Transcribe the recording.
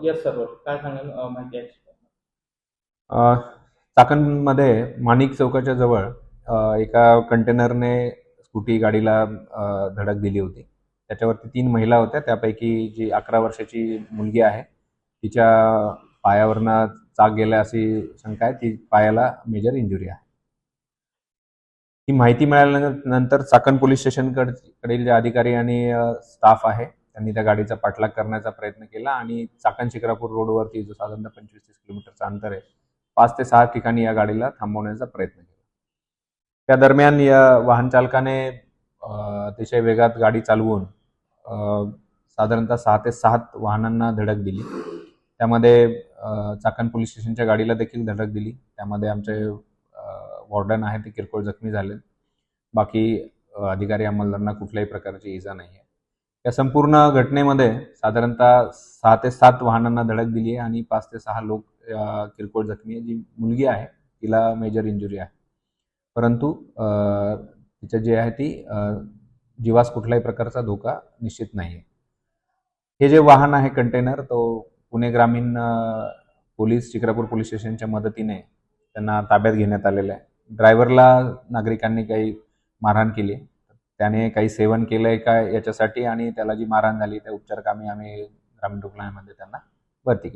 Yes sir, काय सांगाल माहिती आहे? अ, चाकणमध्ये माणिक चौकाच्या जवळ एका कंटेनरने स्कूटी गाडीला धडक दिली होती. त्याच्यावरती 3 महिला होत्या. त्यापैकी जी 11 वर्षाची मुलगी आहे, तिच्या पायावरनं चाक गेला अशी शंका आहे. ती पायाला मेजर इंजुरी आहे. ही माहिती मिळाल्यानंतर चाकण पोलीस स्टेशनकडील जे अधिकारी आणि स्टाफ आहे, त्यांनी त्या गाडीचा पाठलाग करण्याचा प्रयत्न केला आणि चाकण शिक्रापूर रोडवरती जो साधारणतः 25-30 किलोमीटरचं अंतर आहे, 5 ते 6 ठिकाणी या गाडीला थांबवण्याचा प्रयत्न केला. त्या दरम्यान या वाहन चालकाने अतिशय वेगात गाडी चालवून साधारणतः 6 ते 7 वाहनांना धडक दिली. त्यामध्ये चाकण पोलीस स्टेशनच्या गाडीला देखील धडक दिली. त्यामध्ये आमचे वॉर्डन आहे ते किरकोळ जखमी झाले. बाकी अधिकारी अंमलदारांना कुठल्याही प्रकारची इजा नाही आहे. या संपूर्ण घटनेमध्ये साधारणतः 6 ते 7 वाहनांना धडक दिली आहे आणि 5 ते 6 लोक किरकोळ जखमी आहे. जी मुलगी आहे तिला मेजर इंजुरी आहे. परंतु तिच्या जी आहे ती जीवास कुठल्याही प्रकारचा धोका निश्चित नाही आहे. हे जे वाहन आहे कंटेनर, तो पुणे ग्रामीण पोलीस शिक्रापूर पोलीस स्टेशनच्या मदतीने त्यांना ताब्यात घेण्यात आलेलं आहे. ड्रायव्हरला नागरिकांनी काही मारहाण केली. त्याने काही सेवन केलंय का याच्यासाठी आणि त्याला जी मारहाण झाली त्या उपचारकामी आम्ही ग्रामीण रुग्णालयामध्ये त्यांना भरती केलं.